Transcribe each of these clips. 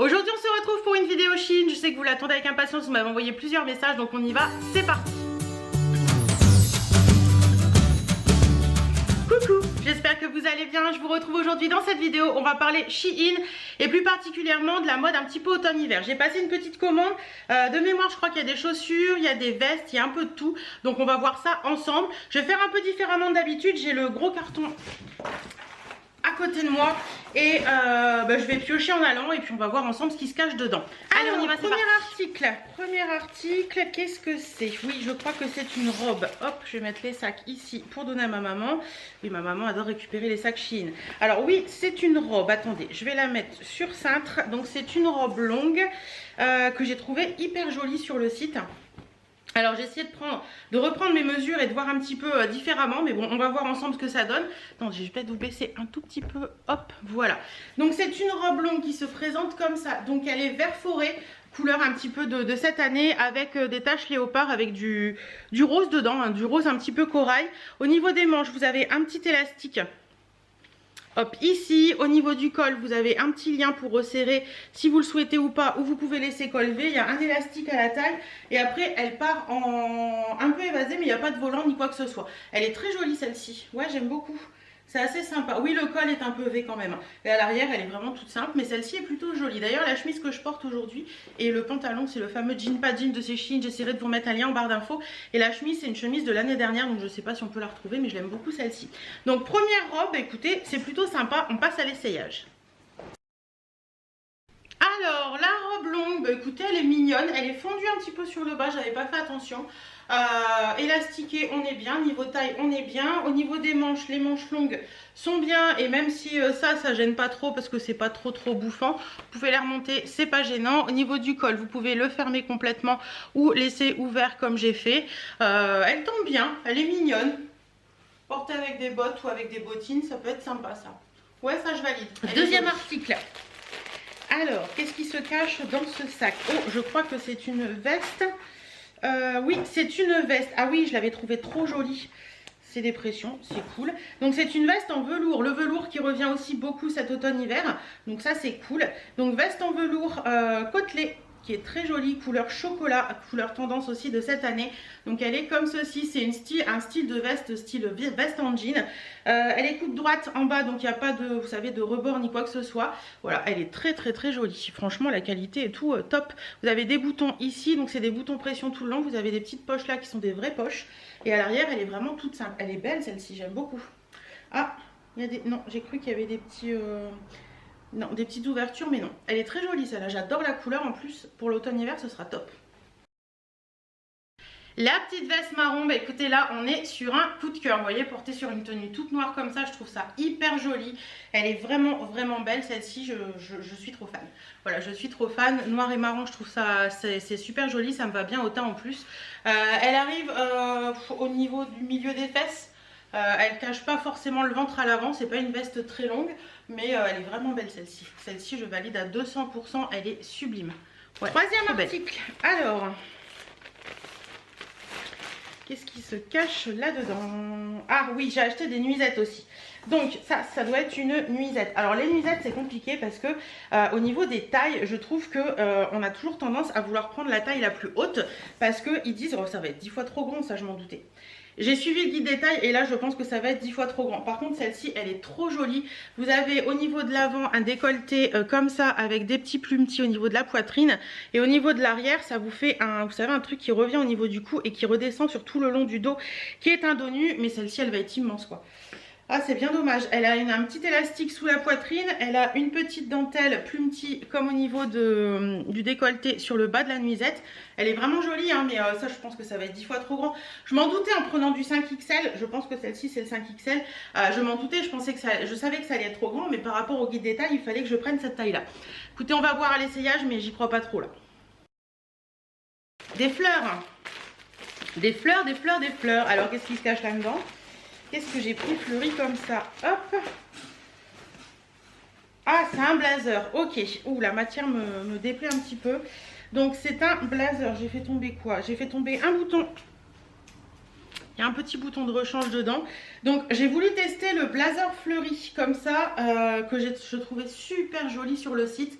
Aujourd'hui on se retrouve pour une vidéo Shein. Je sais que vous l'attendez avec impatience, vous m'avez envoyé plusieurs messages, donc on y va, c'est parti. Coucou, j'espère que vous allez bien. Je vous retrouve aujourd'hui dans cette vidéo. On va parler Shein et plus particulièrement de la mode un petit peu automne-hiver. J'ai passé une petite commande. De mémoire, je crois qu'il y a des chaussures, il y a des vestes, il y a un peu de tout. Donc on va voir ça ensemble. Je vais faire un peu différemment d'habitude. J'ai le gros carton à côté de moi et je vais piocher en allant et puis on va voir ensemble ce qui se cache dedans. Allez, on y va. Premier article, qu'est-ce que c'est? Oui, je crois que c'est une robe. Hop, je vais mettre les sacs ici pour donner à ma maman. Oui, ma maman adore récupérer les sacs Shein. Alors oui, c'est une robe. Attendez, je vais la mettre sur cintre. Donc c'est une robe longue que j'ai trouvée hyper jolie sur le site. Alors j'ai essayé de reprendre mes mesures et de voir un petit peu différemment, mais bon, on va voir ensemble ce que ça donne. Attendez, je vais peut-être vous baisser un tout petit peu, hop, voilà. Donc c'est une robe longue qui se présente comme ça, donc elle est vert forêt, couleur un petit peu de cette année, avec des taches léopard, avec du rose dedans, hein, du rose un petit peu corail. Au niveau des manches, vous avez un petit élastique. Hop, ici, au niveau du col, vous avez un petit lien pour resserrer si vous le souhaitez ou pas, ou vous pouvez laisser col V. Il y a un élastique à la taille et après, elle part en un peu évasée, mais il n'y a pas de volant ni quoi que ce soit. Elle est très jolie celle-ci. Ouais, j'aime beaucoup. C'est assez sympa. Oui, le col est un peu V quand même. Et à l'arrière, elle est vraiment toute simple, mais celle-ci est plutôt jolie. D'ailleurs, la chemise que je porte aujourd'hui et le pantalon, c'est le fameux jean pas jean de chez Shein. J'essaierai de vous mettre un lien en barre d'infos. Et la chemise, c'est une chemise de l'année dernière, donc je ne sais pas si on peut la retrouver, mais je l'aime beaucoup celle-ci. Donc, première robe, écoutez, c'est plutôt sympa. On passe à l'essayage. Alors, la robe longue, écoutez, elle est mignonne. Elle est fondue un petit peu sur le bas, j'avais pas fait attention. Élastiquée, on est bien. Niveau taille, on est bien. Au niveau des manches, les manches longues sont bien. Et même si ça gêne pas trop parce que c'est pas trop bouffant, vous pouvez les remonter, c'est pas gênant. Au niveau du col, vous pouvez le fermer complètement ou laisser ouvert comme j'ai fait. Elle tombe bien, elle est mignonne. Porter avec des bottes ou avec des bottines, ça peut être sympa ça. Ouais, ça je valide. Deuxième article. Alors, qu'est-ce qui se cache dans ce sac? Oh, je crois que c'est une veste. Oui, c'est une veste. Ah oui, je l'avais trouvée trop jolie. C'est des pressions, c'est cool. Donc c'est une veste en velours. Le velours qui revient aussi beaucoup cet automne-hiver. Donc ça, c'est cool. Donc veste en velours côtelé, qui est très jolie, couleur chocolat, couleur tendance aussi de cette année. Donc elle est comme ceci, c'est un style de veste, style veste en jean. Elle est coupe droite en bas, donc il n'y a pas de, vous savez, de rebord ni quoi que ce soit. Voilà, elle est très jolie. Franchement, la qualité est tout top. Vous avez des boutons ici, donc c'est des boutons pression tout le long. Vous avez des petites poches là qui sont des vraies poches. Et à l'arrière, elle est vraiment toute simple. Elle est belle celle-ci, j'aime beaucoup. Ah, il y a des... Non, j'ai cru qu'il y avait des petits... Non, des petites ouvertures, mais non. Elle est très jolie celle-là, j'adore la couleur. En plus, pour l'automne-hiver, ce sera top. La petite veste marron, bah écoutez, là, on est sur un coup de cœur. Vous voyez, portée sur une tenue toute noire comme ça, je trouve ça hyper joli. Elle est vraiment belle, celle-ci, je suis trop fan. Voilà, je suis trop fan. Noir et marron, je trouve ça, c'est super joli, ça me va bien au teint en plus. Elle arrive au niveau du milieu des fesses. Elle cache pas forcément le ventre à l'avant, c'est pas une veste très longue, mais elle est vraiment belle celle-ci. Celle-ci, je valide à 200%, elle est sublime. Ouais, troisième article. Alors, qu'est-ce qui se cache là-dedans? Ah oui, j'ai acheté des nuisettes aussi. Donc ça doit être une nuisette. Alors les nuisettes, c'est compliqué parce que au niveau des tailles, je trouve que on a toujours tendance à vouloir prendre la taille la plus haute parce qu'ils disent oh, ça va être 10 fois trop grand, ça je m'en doutais. J'ai suivi le guide des tailles et là je pense que ça va être 10 fois trop grand. Par contre celle-ci elle est trop jolie. Vous avez au niveau de l'avant un décolleté comme ça avec des petits plumetis au niveau de la poitrine. Et au niveau de l'arrière ça vous fait un, vous savez, un truc qui revient au niveau du cou et qui redescend sur tout le long du dos, qui est un dos nu. Mais celle-ci elle va être immense quoi. Ah, c'est bien dommage. Elle a un petit élastique sous la poitrine. Elle a une petite dentelle plumetis comme au niveau du décolleté sur le bas de la nuisette. Elle est vraiment jolie, hein, mais ça, je pense que ça va être 10 fois trop grand. Je m'en doutais en prenant du 5XL. Je pense que celle-ci, c'est le 5XL. Je m'en doutais. Je savais que ça allait être trop grand, mais par rapport au guide des tailles, il fallait que je prenne cette taille-là. Écoutez, on va voir à l'essayage, mais j'y crois pas trop là. Des fleurs. Des fleurs. Alors, qu'est-ce qui se cache là-dedans? Qu'est-ce que j'ai pris fleuri comme ça? Hop. Ah, c'est un blazer. Ok. Ouh, la matière me déplaît un petit peu. Donc, c'est un blazer. J'ai fait tomber quoi? J'ai fait tomber un bouton. Il y a un petit bouton de rechange dedans. Donc, j'ai voulu tester le blazer fleuri comme ça, que je trouvais super joli sur le site.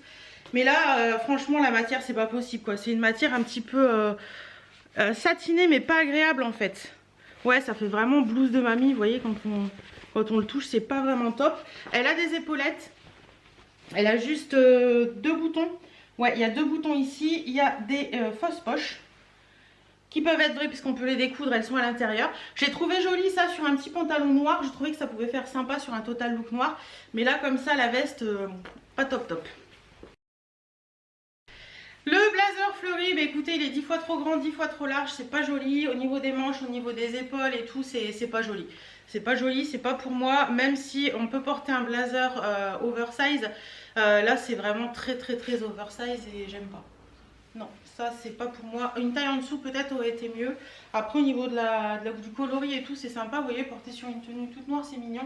Mais là, franchement, la matière, c'est pas possible, quoi. C'est une matière un petit peu satinée, mais pas agréable, en fait. Ouais, ça fait vraiment blouse de mamie, vous voyez, quand on le touche, c'est pas vraiment top. Elle a des épaulettes. Elle a juste 2 boutons. Ouais, il y a 2 boutons ici. Il y a des fausses poches qui peuvent être vraies puisqu'on peut les découdre, elles sont à l'intérieur. J'ai trouvé joli ça sur un petit pantalon noir. Je trouvais que ça pouvait faire sympa sur un total look noir. Mais là, comme ça, la veste, pas top top. Le blazer fleuri, bah écoutez, il est 10 fois trop grand, 10 fois trop large, c'est pas joli. Au niveau des manches, au niveau des épaules et tout, c'est pas joli. C'est pas joli, c'est pas pour moi, même si on peut porter un blazer oversize. Là, c'est vraiment très oversize et j'aime pas. Non, ça c'est pas pour moi. Une taille en dessous peut-être aurait été mieux. Après au niveau du coloris et tout, c'est sympa. Vous voyez, porter sur une tenue toute noire, c'est mignon.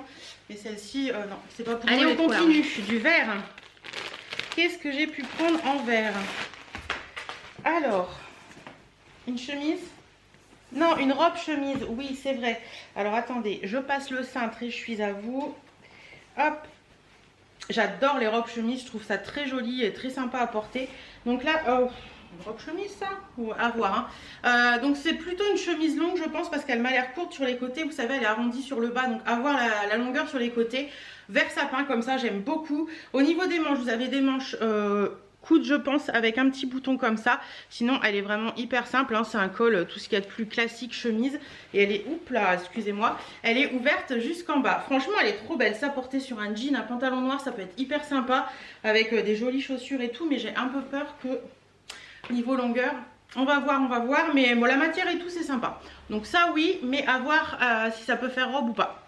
Mais celle-ci, non, c'est pas pour moi. Allez, on continue. Du vert. Qu'est-ce que j'ai pu prendre en vert? Alors, une chemise. Non, une robe chemise. Oui, c'est vrai. Alors attendez, je passe le cintre et je suis à vous. Hop. J'adore les robes chemises, je trouve ça très joli et très sympa à porter. Donc là, une robe chemise ça, ou à voir. Hein. Donc c'est plutôt une chemise longue je pense parce qu'elle m'a l'air courte sur les côtés. Vous savez, elle est arrondie sur le bas, donc avoir la longueur sur les côtés. Vert sapin comme ça, j'aime beaucoup. Au niveau des manches, vous avez des manches coude je pense avec un petit bouton comme ça. Sinon elle est vraiment hyper simple, hein. C'est un col tout ce qu'il y a de plus classique chemise. Et elle est, oups là, excusez-moi, elle est ouverte jusqu'en bas. Franchement elle est trop belle, ça porter sur un jean, un pantalon noir, ça peut être hyper sympa. Avec des jolies chaussures et tout. Mais j'ai un peu peur que niveau longueur, on va voir. Mais bon, la matière et tout c'est sympa. Donc ça oui, mais à voir si ça peut faire robe ou pas.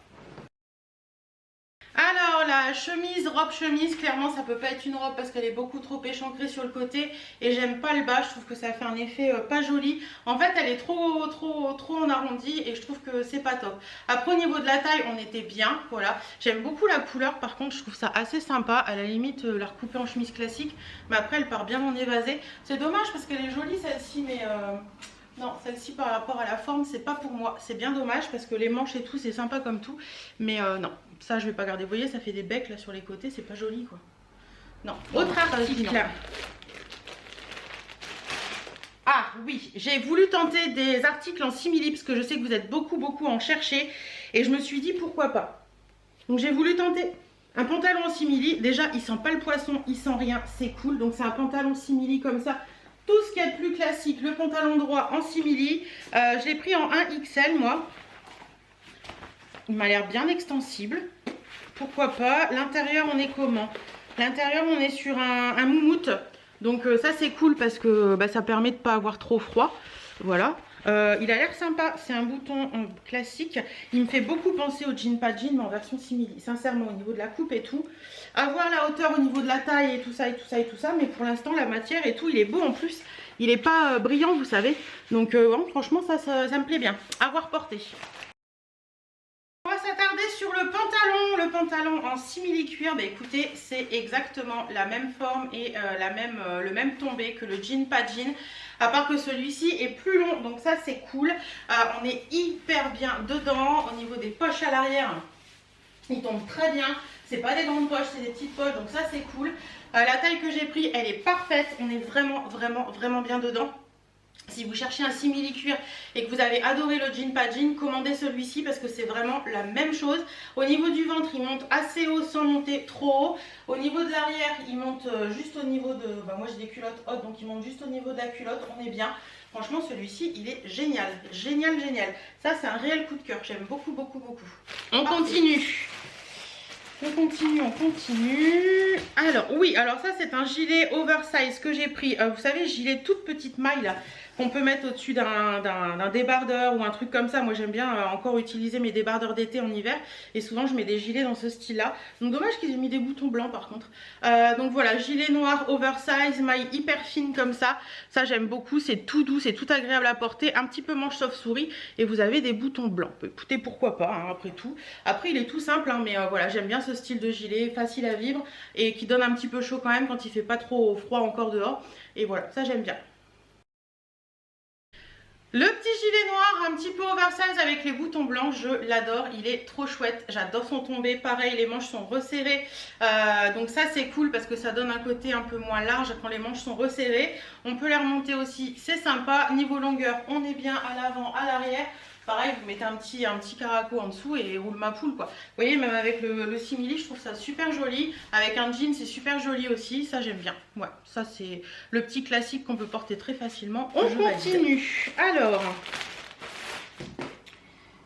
Alors la chemise, robe chemise, clairement ça peut pas être une robe parce qu'elle est beaucoup trop échancrée sur le côté et j'aime pas le bas, je trouve que ça fait un effet pas joli. En fait elle est trop en arrondi et je trouve que c'est pas top. Après au niveau de la taille on était bien, voilà. J'aime beaucoup la couleur, par contre je trouve ça assez sympa, à la limite la recouper en chemise classique, mais après elle part bien en évasé. C'est dommage parce qu'elle est jolie celle-ci, mais non, celle-ci par rapport à la forme, c'est pas pour moi. C'est bien dommage parce que les manches et tout, c'est sympa comme tout. Mais non, ça je vais pas garder. Vous voyez, ça fait des becs là sur les côtés, c'est pas joli quoi. Non, autre article. Ah oui, j'ai voulu tenter des articles en simili parce que je sais que vous êtes beaucoup en chercher. Et je me suis dit pourquoi pas. Donc j'ai voulu tenter un pantalon en simili. Déjà, il sent pas le poisson, il sent rien, c'est cool. Donc c'est un pantalon simili comme ça. Tout ce qui est de plus classique, le pantalon droit en simili. Je l'ai pris en 1XL moi. Il m'a l'air bien extensible. Pourquoi pas. L'intérieur on est comment? L'intérieur on est sur un moumoute. Donc ça c'est cool parce que bah, ça permet de ne pas avoir trop froid. Voilà. Il a l'air sympa. C'est un bouton classique. Il me fait beaucoup penser au jean pas jean mais en version simili. Sincèrement au niveau de la coupe et tout. À voir la hauteur au niveau de la taille et tout ça. Mais pour l'instant la matière et tout il est beau en plus. Il n'est pas brillant vous savez. Donc franchement ça me plaît bien. À voir porter. On va s'attarder sur le pantalon. Le pantalon en simili cuir, bah écoutez, c'est exactement la même forme et le même tombé que le jean pas jean. À part que celui-ci est plus long, donc ça c'est cool. On est hyper bien dedans. Au niveau des poches à l'arrière, il tombe très bien. C'est pas des grandes poches, c'est des petites poches, donc ça c'est cool. La taille que j'ai pris, elle est parfaite. On est vraiment bien dedans. Si vous cherchez un simili cuir et que vous avez adoré le jean pas jean, commandez celui-ci parce que c'est vraiment la même chose. Au niveau du ventre, il monte assez haut sans monter trop haut. Au niveau de l'arrière, il monte juste au niveau de... Bah moi j'ai des culottes hautes, donc il monte juste au niveau de la culotte, on est bien. Franchement celui-ci, il est génial. Ça c'est un réel coup de cœur, j'aime beaucoup. On continue. On continue. Alors oui, alors ça c'est un gilet oversize que j'ai pris. Vous savez, gilet toute petite maille là, qu'on peut mettre au-dessus d'un débardeur ou un truc comme ça. Moi j'aime bien encore utiliser mes débardeurs d'été en hiver. Et souvent je mets des gilets dans ce style là. Donc dommage qu'ils aient mis des boutons blancs par contre. Donc voilà, gilet noir oversize, maille hyper fine comme ça. Ça j'aime beaucoup, c'est tout doux, c'est tout agréable à porter. Un petit peu manche sauf souris. Et vous avez des boutons blancs. Écoutez, pourquoi pas, hein, après tout. Après il est tout simple, hein, mais voilà, j'aime bien ce style de gilet, facile à vivre. Et qui donne un petit peu chaud quand même quand il fait pas trop froid encore dehors. Et voilà, ça j'aime bien. Le petit gilet noir, un petit peu oversize avec les boutons blancs, je l'adore, il est trop chouette, j'adore son tombé, pareil les manches sont resserrées, donc ça c'est cool parce que ça donne un côté un peu moins large quand les manches sont resserrées. On peut les remonter aussi, c'est sympa, niveau longueur on est bien à l'avant, à l'arrière. Pareil, vous mettez un petit caraco en dessous et roule ma poule quoi. Vous voyez, même avec le simili, je trouve ça super joli. Avec un jean, c'est super joli aussi. Ça, j'aime bien. Ouais, ça, c'est le petit classique qu'on peut porter très facilement. On continue. Alors,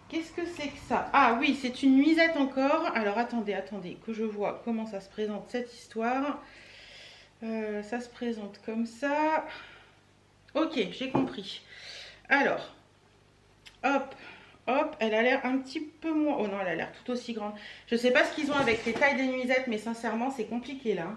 qu'est-ce que c'est que ça? Ah oui, c'est une nuisette encore. Alors, attendez, que je vois comment ça se présente cette histoire. Ça se présente comme ça. Ok, j'ai compris. Alors... hop, hop, elle a l'air un petit peu moins... oh non, elle a l'air tout aussi grande. Je sais pas ce qu'ils ont avec les tailles des nuisettes, mais sincèrement, c'est compliqué là.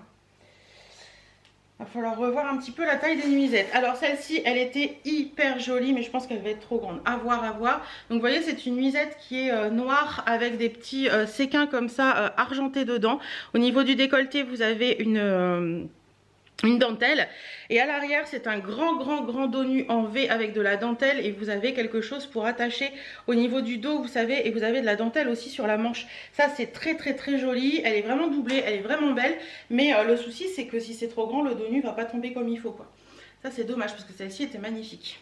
Va falloir revoir un petit peu la taille des nuisettes. Alors celle-ci, elle était hyper jolie, mais je pense qu'elle va être trop grande. À voir, à voir. Donc vous voyez, c'est une nuisette qui est noire avec des petits séquins comme ça, argentés dedans. Au niveau du décolleté, vous avez une dentelle et à l'arrière c'est un grand dos nu en V avec de la dentelle et vous avez quelque chose pour attacher au niveau du dos, vous savez, et vous avez de la dentelle aussi sur la manche. Ça c'est très joli, elle est vraiment doublée, elle est vraiment belle, mais le souci c'est que si c'est trop grand, le dos nu va pas tomber comme il faut quoi. Ça c'est dommage parce que celle-ci était magnifique.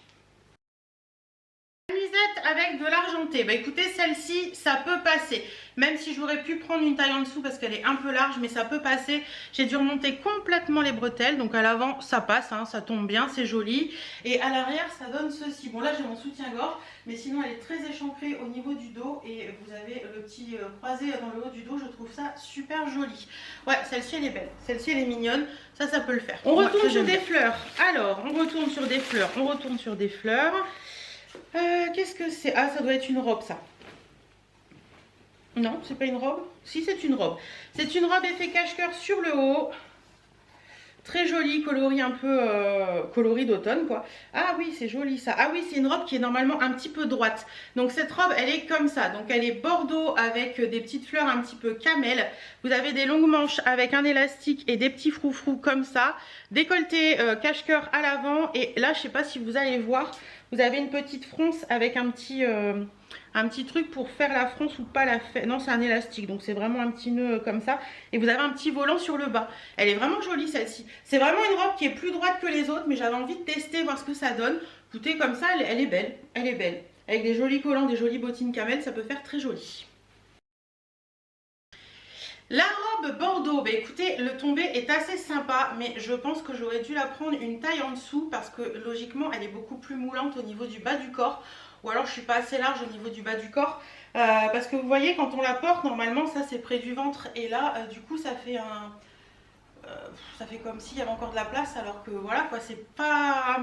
Avec de l'argenté, bah écoutez, celle-ci ça peut passer, même si j'aurais pu prendre une taille en dessous parce qu'elle est un peu large, mais ça peut passer. J'ai dû remonter complètement les bretelles, donc à l'avant ça passe, hein, ça tombe bien, c'est joli, et à l'arrière ça donne ceci. Bon là j'ai mon soutien-gorge, mais sinon elle est très échancrée au niveau du dos et vous avez le petit croisé dans le haut du dos. Je trouve ça super joli. Ouais, celle-ci elle est belle, celle-ci elle est mignonne, ça peut le faire. On retourne sur des fleurs. Alors on retourne sur des fleurs, qu'est-ce que c'est? Ah, ça doit être une robe, ça. Non, c'est pas une robe? Si, c'est une robe. C'est une robe effet cache-cœur sur le haut. Très jolie, coloris un peu coloris d'automne, quoi. Ah oui, c'est joli, ça. Ah oui, c'est une robe qui est normalement un petit peu droite. Donc, cette robe, elle est comme ça. Donc, elle est bordeaux avec des petites fleurs un petit peu camel. Vous avez des longues manches avec un élastique et des petits froufrous comme ça. Décolleté cache-cœur à l'avant. Et là, je sais pas si vous allez voir, vous avez une petite fronce avec un petit truc pour faire la fronce ou pas la faire. Non, c'est un élastique, donc c'est vraiment un petit nœud comme ça. Et vous avez un petit volant sur le bas. Elle est vraiment jolie celle-ci. C'est vraiment une robe qui est plus droite que les autres, mais j'avais envie de tester, voir ce que ça donne. Écoutez, comme ça, elle est belle. Elle est belle. Avec des jolis collants, des jolies bottines camel, ça peut faire très joli. La robe bordeaux, bah écoutez, le tombé est assez sympa, mais je pense que j'aurais dû la prendre une taille en dessous parce que logiquement elle est beaucoup plus moulante au niveau du bas du corps, ou alors je suis pas assez large au niveau du bas du corps, parce que vous voyez quand on la porte, normalement ça c'est près du ventre, et là du coup ça fait ça fait comme s'il y avait encore de la place, alors que voilà quoi, c'est pas,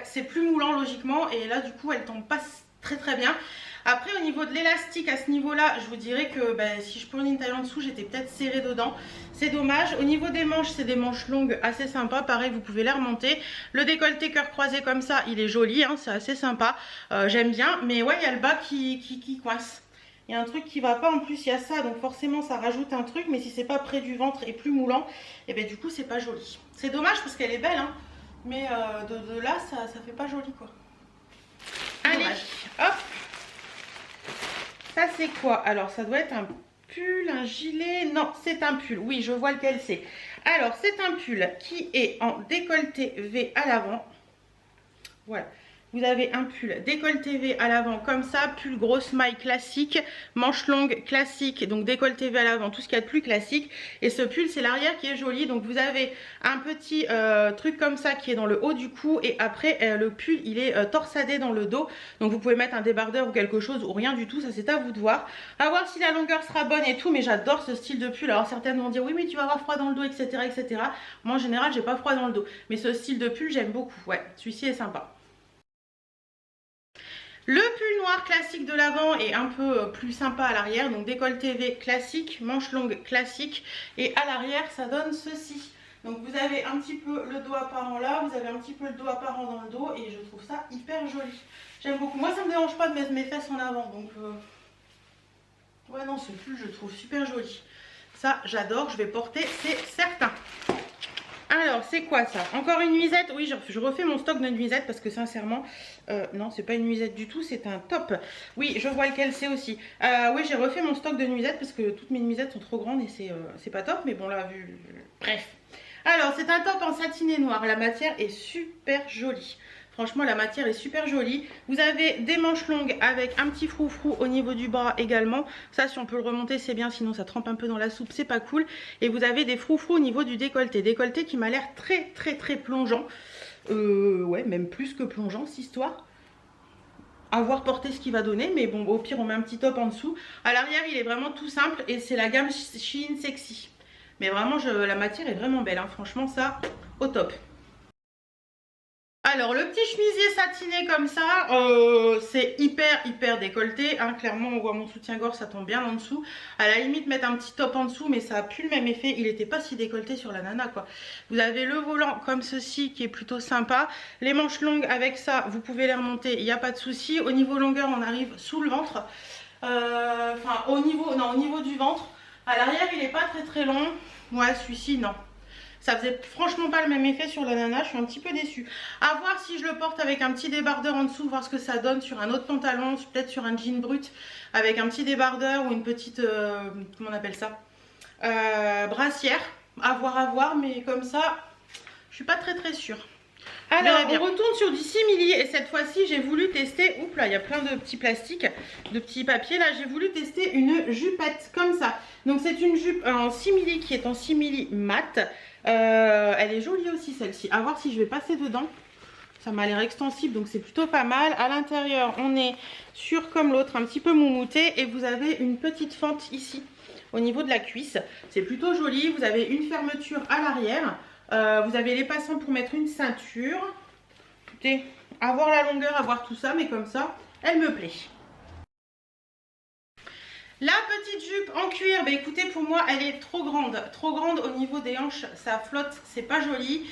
c'est plus moulant logiquement, et là du coup elle tombe pas très bien. Après au niveau de l'élastique à ce niveau là, je vous dirais que si je prenais une taille en dessous, j'étais peut-être serrée dedans, c'est dommage. Au niveau des manches, c'est des manches longues assez sympas, pareil vous pouvez les remonter. Le décolleté cœur croisé comme ça, il est joli, hein, c'est assez sympa, j'aime bien, mais ouais il y a le bas qui coince. Il y a un truc qui va pas, en plus il y a ça, donc forcément ça rajoute un truc, mais si c'est pas près du ventre et plus moulant, et du coup c'est pas joli. C'est dommage parce qu'elle est belle, hein, mais de là ça fait pas joli quoi. Allez, hop. Ça c'est quoi? Alors ça doit être un pull, un gilet. Non, c'est un pull. Oui, je vois lequel c'est. Alors c'est un pull qui est en décolleté V à l'avant. Voilà. Vous avez un pull décolleté V à l'avant comme ça, pull grosse maille classique, manche longue classique, donc décolleté V à l'avant, tout ce qu'il y a de plus classique. Et ce pull, c'est l'arrière qui est joli, donc vous avez un petit truc comme ça qui est dans le haut du cou, et après le pull il est torsadé dans le dos, donc vous pouvez mettre un débardeur ou quelque chose ou rien du tout, ça c'est à vous de voir. À voir si la longueur sera bonne et tout, mais j'adore ce style de pull. Alors certaines vont dire oui mais tu vas avoir froid dans le dos, etc. Moi en général j'ai pas froid dans le dos, mais ce style de pull j'aime beaucoup, ouais, celui-ci est sympa. Le pull noir classique de l'avant est un peu plus sympa à l'arrière, donc décolleté V classique, manche longue classique, et à l'arrière ça donne ceci. Donc vous avez un petit peu le dos apparent là, vous avez un petit peu le dos apparent dans le dos, et je trouve ça hyper joli. J'aime beaucoup. Moi ça me dérange pas de mettre mes fesses en avant, donc ouais non, ce pull je trouve super joli. Ça j'adore, je vais porter, c'est certain. Alors Alors, c'est quoi ça? Encore une nuisette? Oui, je refais mon stock de nuisettes parce que sincèrement, non, c'est pas une nuisette du tout, c'est un top. Oui, je vois lequel c'est aussi. Oui, j'ai refait mon stock de nuisettes parce que toutes mes nuisettes sont trop grandes et c'est pas top. Mais bon, là, bref. Alors, c'est un top en satiné noir. La matière est super jolie. Franchement, la matière est super jolie. Vous avez des manches longues avec un petit froufrou au niveau du bras également. Ça, si on peut le remonter, c'est bien. Sinon, ça trempe un peu dans la soupe. C'est pas cool. Et vous avez des froufrous au niveau du décolleté. Décolleté qui m'a l'air très, très, très plongeant. Ouais, même plus que plongeant, cette histoire. À voir porter ce qu'il va donner. Mais bon, au pire, on met un petit top en dessous. À l'arrière, il est vraiment tout simple. Et c'est la gamme Shein Sexy. Mais vraiment, la matière est vraiment belle. Hein. Franchement, ça, au top. Alors le petit chemisier satiné comme ça, c'est hyper décolleté, hein. Clairement on voit mon soutien-gorge, ça tombe bien en dessous. À la limite mettre un petit top en dessous, mais ça a plus le même effet, il n'était pas si décolleté sur la nana quoi. Vous avez le volant comme ceci qui est plutôt sympa, les manches longues avec ça, vous pouvez les remonter, il n'y a pas de souci. Au niveau longueur on arrive sous le ventre, enfin au niveau du ventre. À l'arrière il n'est pas très long, ouais celui-ci non. Ça faisait franchement pas le même effet sur la nana, je suis un petit peu déçue. À voir si je le porte avec un petit débardeur en dessous, voir ce que ça donne sur un autre pantalon, peut-être sur un jean brut, avec un petit débardeur ou une petite, comment on appelle ça, brassière. À voir, mais comme ça, je suis pas très sûre. Alors, on retourne sur du simili et cette fois-ci, j'ai voulu tester, oups là, il y a plein de petits plastiques, de petits papiers. Là, j'ai voulu tester une jupette comme ça. Donc, c'est une jupe en simili qui est en simili mat. Elle est jolie aussi celle-ci. À voir si je vais passer dedans. Ça m'a l'air extensible, donc c'est plutôt pas mal. À l'intérieur, on est sur comme l'autre, un petit peu moumouté. Et vous avez une petite fente ici, au niveau de la cuisse. C'est plutôt joli. Vous avez une fermeture à l'arrière. Vous avez les passants pour mettre une ceinture. Écoutez, à voir la longueur, à voir tout ça, mais comme ça, elle me plaît. La petite jupe en cuir, bah écoutez, pour moi elle est trop grande au niveau des hanches, ça flotte, c'est pas joli.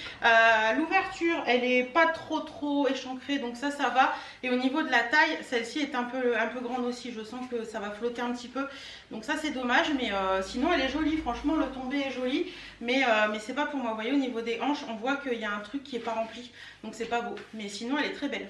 L'ouverture elle est pas trop échancrée, donc ça va. Et au niveau de la taille, celle-ci est un peu grande aussi, je sens que ça va flotter un petit peu, donc ça c'est dommage. Mais sinon elle est jolie, franchement le tombé est joli, mais c'est pas pour moi. Vous voyez, au niveau des hanches on voit qu'il y a un truc qui est pas rempli, donc c'est pas beau, mais sinon elle est très belle.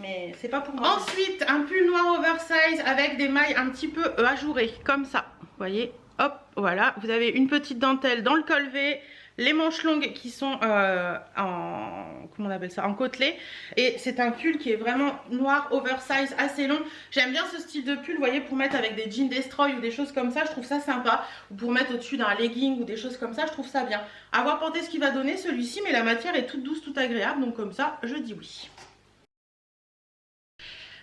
Mais c'est pas pour moi. Ensuite, un pull noir oversize avec des mailles un petit peu ajourées, comme ça. Vous voyez, hop, voilà. Vous avez une petite dentelle dans le col V, les manches longues qui sont comment on appelle ça, en côtelé. Et c'est un pull qui est vraiment noir oversize, assez long. J'aime bien ce style de pull, vous voyez, pour mettre avec des jeans destroy ou des choses comme ça. Je trouve ça sympa. Ou pour mettre au-dessus d'un legging ou des choses comme ça, je trouve ça bien. À voir porter ce qu'il va donner celui-ci, mais la matière est toute douce, toute agréable. Donc comme ça, je dis oui.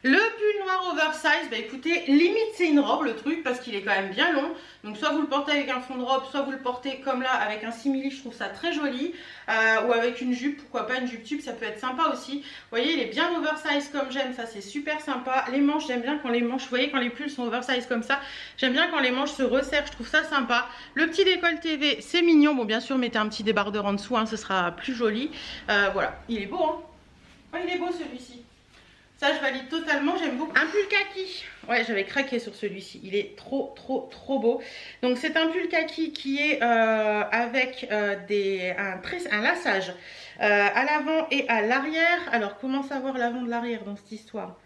Le pull noir oversize, bah écoutez, limite c'est une robe le truc parce qu'il est quand même bien long. Donc soit vous le portez avec un fond de robe, soit vous le portez comme là avec un simili, je trouve ça très joli. Ou avec une jupe, pourquoi pas une jupe tube, ça peut être sympa aussi. Vous voyez, il est bien oversize comme j'aime, ça c'est super sympa. Les manches, j'aime bien quand les manches, vous voyez quand les pulls sont oversize comme ça, j'aime bien quand les manches se resserrent, je trouve ça sympa. Le petit décolleté V, c'est mignon. Bon bien sûr mettez un petit débardeur en dessous, hein, ce sera plus joli. Voilà, il est beau hein. Oh, il est beau celui-ci. Ça je valide totalement, j'aime beaucoup. Un pull kaki, ouais j'avais craqué sur celui-ci, il est trop beau. Donc c'est un pull kaki qui est avec un laçage à l'avant et à l'arrière. Alors comment savoir l'avant de l'arrière dans cette histoire?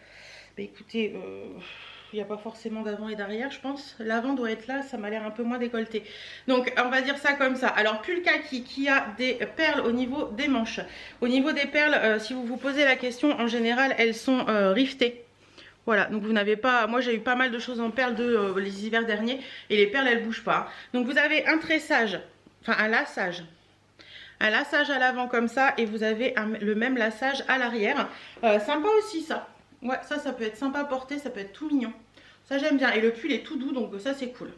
Bah écoutez, il n'y a pas forcément d'avant et d'arrière je pense. L'avant doit être là, ça m'a l'air un peu moins décolleté. Donc on va dire ça comme ça. Alors pull kaki qui a des perles au niveau des manches. Au niveau des perles, si vous vous posez la question, en général elles sont rivetées. Voilà, donc vous n'avez pas, moi j'ai eu pas mal de choses en perles les hivers derniers et les perles elles bougent pas. Donc vous avez un tressage, enfin un laçage à l'avant comme ça et vous avez le même laçage à l'arrière. Sympa aussi ça. Ouais, ça peut être sympa à porter, ça peut être tout mignon. Ça j'aime bien. Et le pull est tout doux, donc ça c'est cool.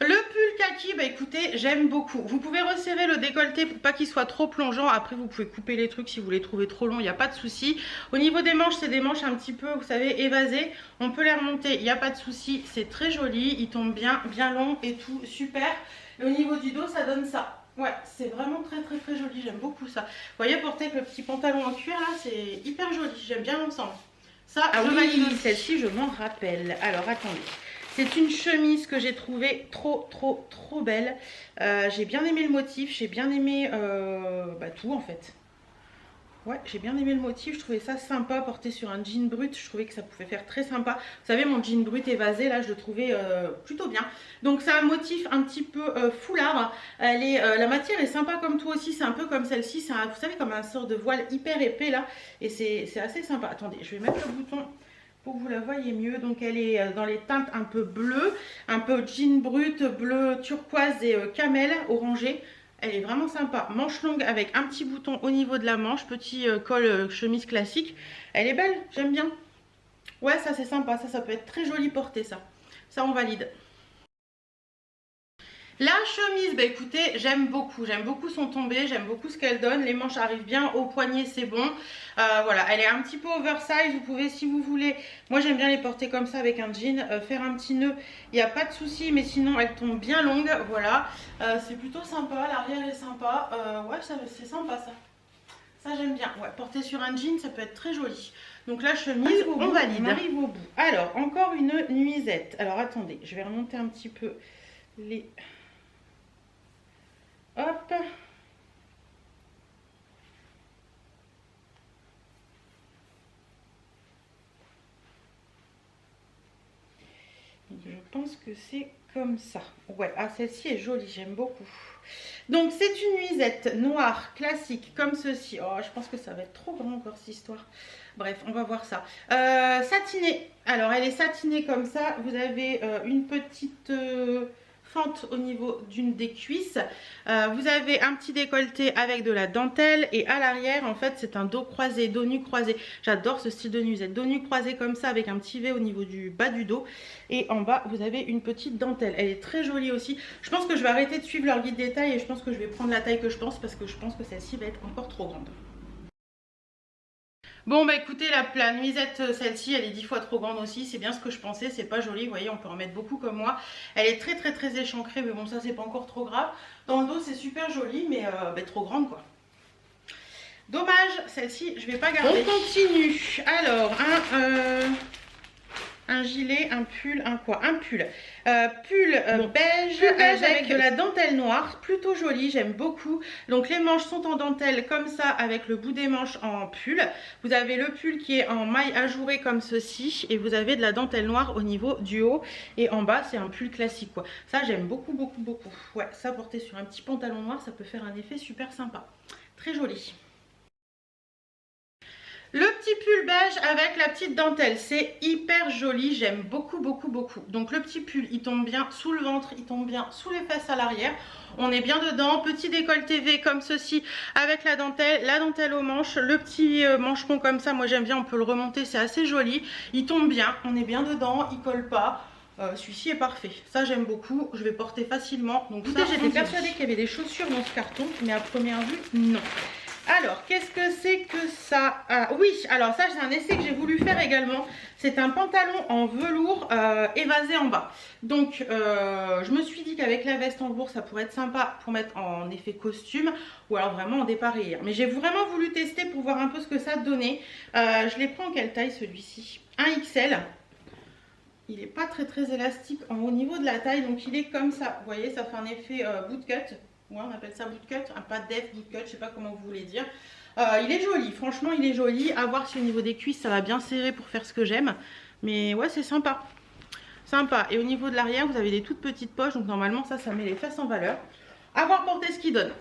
Le pull kaki, bah écoutez, j'aime beaucoup. Vous pouvez resserrer le décolleté pour pas qu'il soit trop plongeant. Après, vous pouvez couper les trucs si vous les trouvez trop longs, il n'y a pas de souci. Au niveau des manches, c'est des manches un petit peu, vous savez, évasées. On peut les remonter, il n'y a pas de souci. C'est très joli, il tombe bien long et tout, super. Et au niveau du dos, ça donne ça. Ouais, c'est vraiment très joli, j'aime beaucoup ça. Vous voyez, porter avec le petit pantalon en cuir là, c'est hyper joli, j'aime bien l'ensemble. Ça, je valide. Celle-ci, je m'en rappelle. Alors, attendez. C'est une chemise que j'ai trouvée trop belle. J'ai bien aimé le motif, j'ai bien aimé tout en fait. Ouais, j'ai bien aimé le motif, je trouvais ça sympa porté sur un jean brut, je trouvais que ça pouvait faire très sympa. Vous savez, mon jean brut évasé, là, je le trouvais plutôt bien. Donc c'est un motif un petit peu foulard. La matière est sympa comme tout aussi, c'est un peu comme celle-ci, vous savez, comme un sort de voile hyper épais là. Et c'est assez sympa. Attendez, je vais mettre le bouton pour que vous la voyez mieux. Donc elle est dans les teintes un peu bleues, un peu jean brut, bleu turquoise et camel, orangé. Elle est vraiment sympa, manche longue avec un petit bouton au niveau de la manche, petit col chemise classique. Elle est belle, j'aime bien. Ouais, ça c'est sympa, ça peut être très joli porté ça. Ça on valide. La chemise, bah écoutez, j'aime beaucoup son tombé, j'aime beaucoup ce qu'elle donne, les manches arrivent bien, au poignet c'est bon, voilà, elle est un petit peu oversize, vous pouvez si vous voulez, moi j'aime bien les porter comme ça avec un jean, faire un petit nœud, il n'y a pas de souci, mais sinon elle tombe bien longue, voilà, c'est plutôt sympa, l'arrière est sympa, ouais c'est sympa ça. Ça j'aime bien, ouais, porter sur un jean ça peut être très joli. Donc la chemise, on valide. On arrive au bout. Alors encore une nuisette, alors attendez, je vais remonter un petit peu les... Hop. Je pense que c'est comme ça. Ouais, ah celle-ci est jolie, j'aime beaucoup. Donc c'est une nuisette noire classique comme ceci. Oh, je pense que ça va être trop grand encore cette histoire. Bref, on va voir ça. Satinée. Alors elle est satinée comme ça. Vous avez une petite... fente au niveau d'une des cuisses, vous avez un petit décolleté avec de la dentelle et à l'arrière en fait c'est un dos croisé, dos nu croisé. J'adore ce style de nuisette, dos nu croisé comme ça avec un petit V au niveau du bas du dos et en bas vous avez une petite dentelle. Elle est très jolie aussi. Je pense que je vais arrêter de suivre leur guide des tailles et je pense que je vais prendre la taille que je pense parce que je pense que celle-ci va être encore trop grande. Bon bah écoutez, la nuisette, celle-ci, elle est 10 fois trop grande aussi, c'est bien ce que je pensais, c'est pas joli, vous voyez, on peut en mettre beaucoup comme moi. Elle est très échancrée, mais bon ça c'est pas encore trop grave. Dans le dos c'est super joli, mais trop grande quoi. Dommage, celle-ci je vais pas garder. On continue, alors un gilet, un pull, un quoi? Un pull. Pull beige avec de la dentelle noire, plutôt joli, j'aime beaucoup. Donc les manches sont en dentelle comme ça avec le bout des manches en pull. Vous avez le pull qui est en maille ajourée comme ceci et vous avez de la dentelle noire au niveau du haut et en bas c'est un pull classique quoi. Ça j'aime beaucoup. Ouais, ça porté sur un petit pantalon noir ça peut faire un effet super sympa. Très joli. Le petit pull beige avec la petite dentelle, c'est hyper joli, j'aime beaucoup. Donc le petit pull, il tombe bien sous le ventre, il tombe bien sous les fesses à l'arrière. On est bien dedans, petit décolleté V comme ceci avec la dentelle aux manches, le petit mancheron comme ça, moi j'aime bien, on peut le remonter, c'est assez joli. Il tombe bien, on est bien dedans, il colle pas. Celui-ci est parfait, ça j'aime beaucoup, je vais porter facilement. Donc j'étais persuadée qu'il y avait des chaussures dans ce carton, mais à première vue, non. Alors, qu'est-ce que c'est que ça? Oui, alors ça c'est un essai que j'ai voulu faire également. C'est un pantalon en velours évasé en bas. Donc, je me suis dit qu'avec la veste en velours, ça pourrait être sympa pour mettre en effet costume ou alors vraiment en dépareillé. Mais j'ai vraiment voulu tester pour voir un peu ce que ça donnait. Je les prends en quelle taille celui-ci? 1XL. Il n'est pas très élastique au niveau de la taille, donc il est comme ça. Vous voyez, ça fait un effet bootcut. Ouais, on appelle ça bootcut, pas def, bootcut, je sais pas comment vous voulez dire. Il est joli, franchement il est joli. À voir si au niveau des cuisses ça va bien serrer pour faire ce que j'aime. Mais ouais, c'est sympa. Sympa. Et au niveau de l'arrière, vous avez des toutes petites poches, donc normalement ça met les fesses en valeur. À voir porter ce qu'il donne.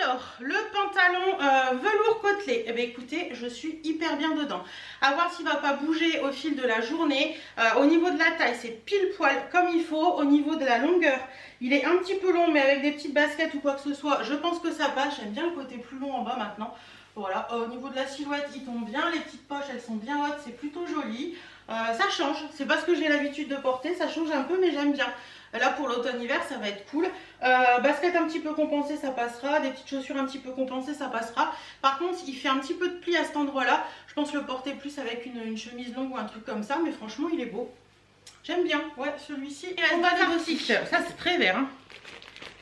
Alors, le pantalon velours côtelé, eh bien, écoutez, je suis hyper bien dedans. À voir s'il ne va pas bouger au fil de la journée. Au niveau de la taille, c'est pile poil comme il faut. Au niveau de la longueur, il est un petit peu long, mais avec des petites baskets ou quoi que ce soit, je pense que ça passe. J'aime bien le côté plus long en bas maintenant. Voilà, au niveau de la silhouette, il tombe bien. Les petites poches, elles sont bien hautes, c'est plutôt joli. Ça change, c'est pas ce que j'ai l'habitude de porter, ça change un peu, mais j'aime bien. Là pour l'automne-hiver ça va être cool. Basket un petit peu compensé ça passera. Des petites chaussures un petit peu compensées ça passera. Par contre il fait un petit peu de pli à cet endroit là. Je pense le porter plus avec une chemise longue ou un truc comme ça. Mais franchement il est beau. J'aime bien. Ouais, celui-ci. On va aussi. Ça c'est très vert hein.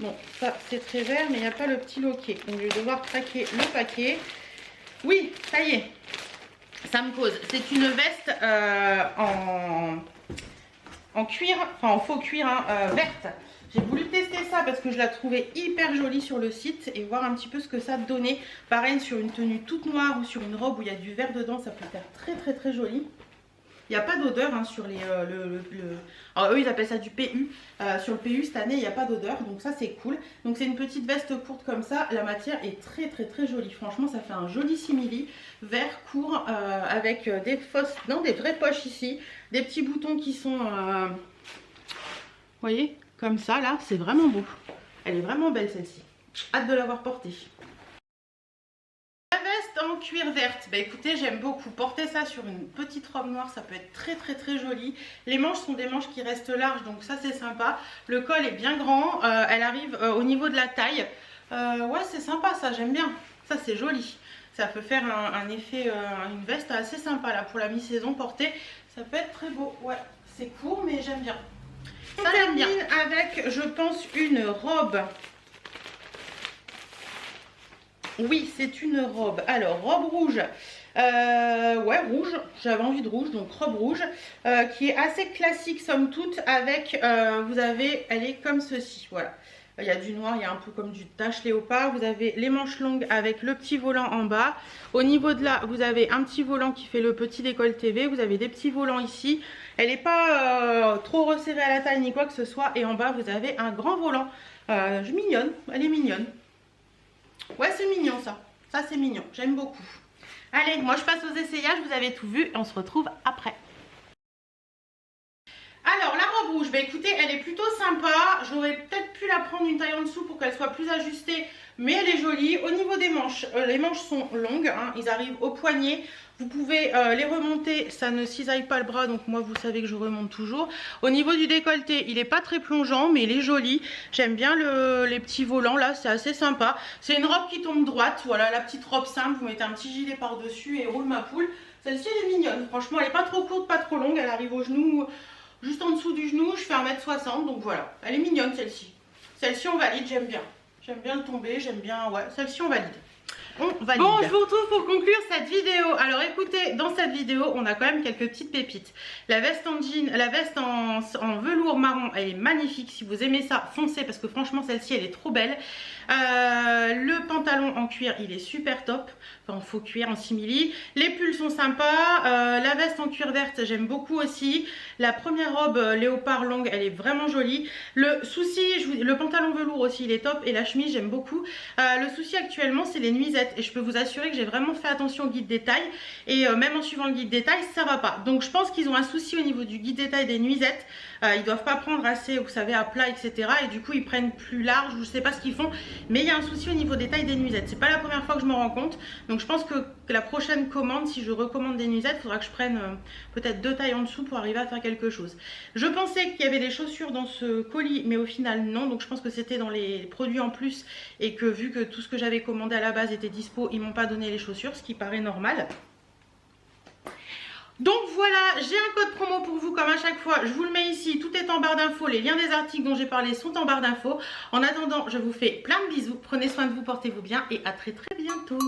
Bon ça c'est très vert mais il n'y a pas le petit loquet. Donc je vais devoir craquer le paquet. Oui ça y est. ça me pose. C'est une veste en cuir, enfin en faux cuir hein, verte. J'ai voulu tester ça parce que je la trouvais hyper jolie sur le site et voir un petit peu ce que ça donnait. Pareil sur une tenue toute noire ou sur une robe où il y a du vert dedans, ça peut faire très joli. Il n'y a pas d'odeur hein, sur les... Alors eux ils appellent ça du PU. Sur le PU cette année il n'y a pas d'odeur, donc ça c'est cool. Donc c'est une petite veste courte comme ça. La matière est très jolie. Franchement ça fait un joli simili. Vert court avec des fausses... Non, des vraies poches ici. Des petits boutons qui sont... Vous voyez, comme ça là, c'est vraiment beau. Elle est vraiment belle celle-ci. Hâte de l'avoir portée. En cuir verte, bah écoutez j'aime beaucoup porter ça sur une petite robe noire, ça peut être très joli. Les manches sont des manches qui restent larges donc ça c'est sympa. Le col est bien grand, elle arrive au niveau de la taille. Ouais c'est sympa ça, j'aime bien, ça c'est joli. Ça peut faire un effet, une veste assez sympa là pour la mi-saison portée. Ça peut être très beau, ouais c'est court mais j'aime bien. Ça j'aime bien. Avec je pense une robe. Oui, c'est une robe. Alors, robe rouge. Ouais, rouge. J'avais envie de rouge, donc robe rouge. Qui est assez classique, somme toute. Avec, vous avez, elle est comme ceci. Voilà. Il y a du noir, il y a un peu comme du tache léopard. Vous avez les manches longues avec le petit volant en bas. Au niveau de là, vous avez un petit volant qui fait le petit décolleté V. Vous avez des petits volants ici. Elle n'est pas trop resserrée à la taille ni quoi que ce soit. Et en bas, vous avez un grand volant. Mignonne. Elle est mignonne. Ouais c'est mignon ça, c'est mignon, j'aime beaucoup. Allez, moi je passe aux essayages, vous avez tout vu et on se retrouve après. Alors la robe rouge, bah écoutez elle est plutôt sympa, j'aurais peut-être pu la prendre une taille en dessous pour qu'elle soit plus ajustée, mais elle est jolie. Au niveau des manches, les manches sont longues, hein, ils arrivent au poignet. Vous pouvez les remonter, ça ne cisaille pas le bras, donc moi vous savez que je remonte toujours. Au niveau du décolleté, il n'est pas très plongeant, mais il est joli. J'aime bien les petits volants là, c'est assez sympa. C'est une robe qui tombe droite, voilà la petite robe simple, vous mettez un petit gilet par-dessus et roule ma poule. Celle-ci elle est mignonne, franchement elle n'est pas trop courte, pas trop longue, elle arrive au genou, juste en dessous du genou, je fais 1m60, donc voilà. Elle est mignonne celle-ci. Celle-ci on valide, j'aime bien. J'aime bien le tomber, j'aime bien, ouais, celle-ci on valide. Bon, je vous retrouve pour conclure cette vidéo. Alors écoutez, dans cette vidéo, on a quand même quelques petites pépites. La veste en jean, la veste en velours marron, elle est magnifique. Si vous aimez ça, foncez parce que franchement, celle-ci, elle est trop belle. Le pantalon en cuir, il est super top. Enfin, en faux cuir, en simili. Les pulls sont sympas. La veste en cuir verte, j'aime beaucoup aussi. La première robe léopard longue, elle est vraiment jolie. Le souci, le pantalon velours aussi, il est top. Et la chemise, j'aime beaucoup. Le souci actuellement, c'est les nuisettes. Et je peux vous assurer que j'ai vraiment fait attention au guide détail. Et même en suivant le guide détail, ça va pas. Donc je pense qu'ils ont un souci au niveau du guide détail des nuisettes. Ils doivent pas prendre assez, vous savez, à plat, etc. Et du coup, ils prennent plus large. Je sais pas ce qu'ils font. Mais il y a un souci au niveau des tailles des nuisettes. C'est pas la première fois que je m'en rends compte. Donc je pense que la prochaine commande, si je recommande des nuisettes, il faudra que je prenne peut-être 2 tailles en dessous pour arriver à faire quelque chose. Je pensais qu'il y avait des chaussures dans ce colis, mais au final non. Donc je pense que c'était dans les produits en plus. Et que vu que tout ce que j'avais commandé à la base était dispo, ils m'ont pas donné les chaussures, ce qui paraît normal. Donc voilà, j'ai un code promo pour vous comme à chaque fois, je vous le mets ici, tout est en barre d'infos, les liens des articles dont j'ai parlé sont en barre d'infos. En attendant, je vous fais plein de bisous, prenez soin de vous, portez-vous bien et à très bientôt.